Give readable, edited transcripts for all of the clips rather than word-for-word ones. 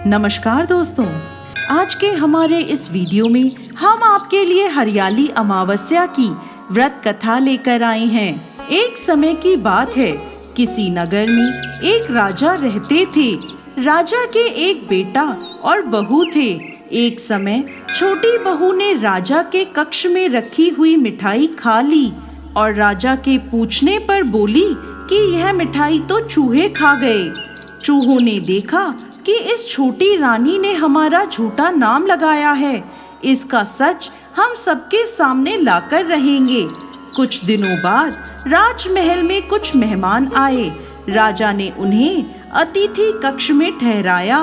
नमस्कार दोस्तों, आज के हमारे इस वीडियो में हम आपके लिए हरियाली अमावस्या की व्रत कथा लेकर आए हैं। एक समय की बात है, किसी नगर में एक राजा रहते थे। राजा के एक बेटा और बहू थे। एक समय छोटी बहू ने राजा के कक्ष में रखी हुई मिठाई खा ली और राजा के पूछने पर बोली कि यह मिठाई तो चूहे खा गए। चूहों ने देखा कि इस छोटी रानी ने हमारा झूठा नाम लगाया है, इसका सच हम सबके सामने लाकर रहेंगे। कुछ दिनों बाद राजमहल में कुछ मेहमान आए। राजा ने उन्हें अतिथि कक्ष में ठहराया।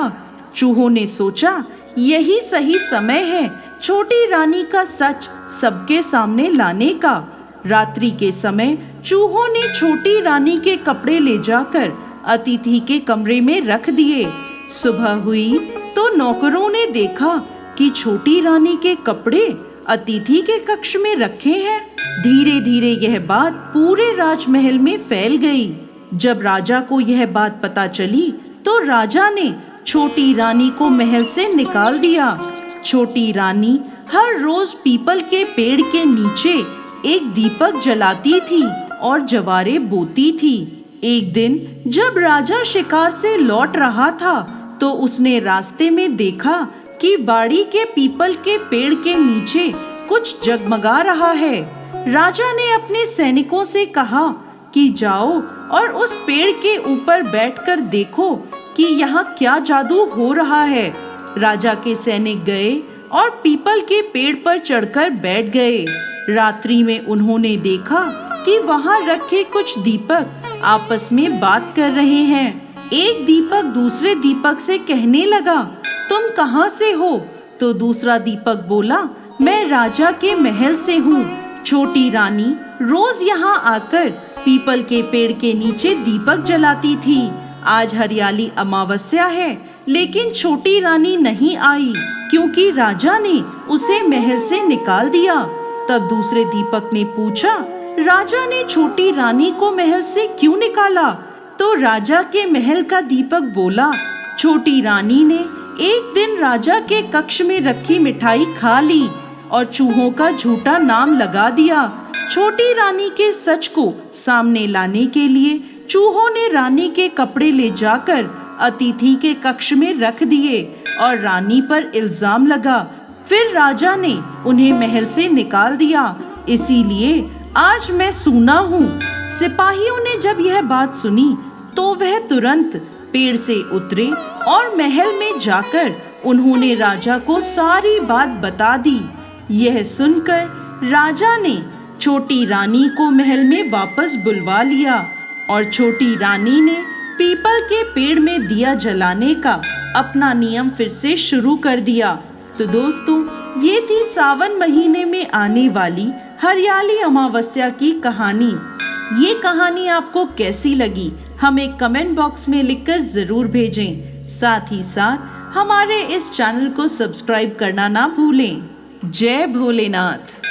चूहों ने सोचा यही सही समय है छोटी रानी का सच सबके सामने लाने का। रात्रि के समय चूहों ने छोटी रानी के कपड़े ले जाकर अतिथि के कमरे में रख दिए। सुबह हुई तो नौकरों ने देखा कि छोटी रानी के कपड़े अतिथि के कक्ष में रखे हैं। धीरे धीरे यह बात पूरे राजमहल में फैल गई। जब राजा को यह बात पता चली तो राजा ने छोटी रानी को महल से निकाल दिया। छोटी रानी हर रोज पीपल के पेड़ के नीचे एक दीपक जलाती थी और जवारे बोती थी। एक दिन जब राजा शिकार से लौट रहा था तो उसने रास्ते में देखा कि बाड़ी के पीपल के पेड़ के नीचे कुछ जगमगा रहा है। राजा ने अपने सैनिकों से कहा कि जाओ और उस पेड़ के ऊपर बैठकर देखो कि यहाँ क्या जादू हो रहा है। राजा के सैनिक गए और पीपल के पेड़ पर चढ़कर बैठ गए। रात्रि में उन्होंने देखा कि वहाँ रखे कुछ दीपक आपस में बात कर रहे हैं। एक दीपक दूसरे दीपक से कहने लगा, तुम कहाँ से हो? तो दूसरा दीपक बोला, मैं राजा के महल से हूँ। छोटी रानी रोज यहाँ आकर पीपल के पेड़ के नीचे दीपक जलाती थी। आज हरियाली अमावस्या है, लेकिन छोटी रानी नहीं आई क्योंकि राजा ने उसे महल से निकाल दिया। तब दूसरे दीपक ने पूछा, राजा ने छोटी रानी को महल से क्यों निकाला? तो राजा के महल का दीपक बोला, छोटी रानी ने एक दिन राजा के कक्ष में रखी मिठाई खा ली और चूहों का झूठा नाम लगा दिया। छोटी रानी के सच को सामने लाने के लिए चूहों ने रानी के कपड़े ले जाकर अतिथि के कक्ष में रख दिए और रानी पर इल्जाम लगा। फिर राजा ने उन्हें महल से निकाल दिया। इसीलिए आज मैं सूना हूँ। सिपाहियों ने जब यह बात सुनी तो वह तुरंत पेड़ से उतरे और महल में जाकर उन्होंने राजा को सारी बात बता दी। यह सुनकर राजा ने छोटी रानी को महल में वापस बुलवा लिया और छोटी रानी ने पीपल के पेड़ में दिया जलाने का अपना नियम फिर से शुरू कर दिया। तो दोस्तों, ये थी सावन महीने में आने वाली हरियाली अमावस्या की कहानी। ये कहानी आपको कैसी लगी हमें कमेंट बॉक्स में लिखकर जरूर भेजें। साथ ही साथ हमारे इस चैनल को सब्सक्राइब करना ना भूलें। जय भोलेनाथ।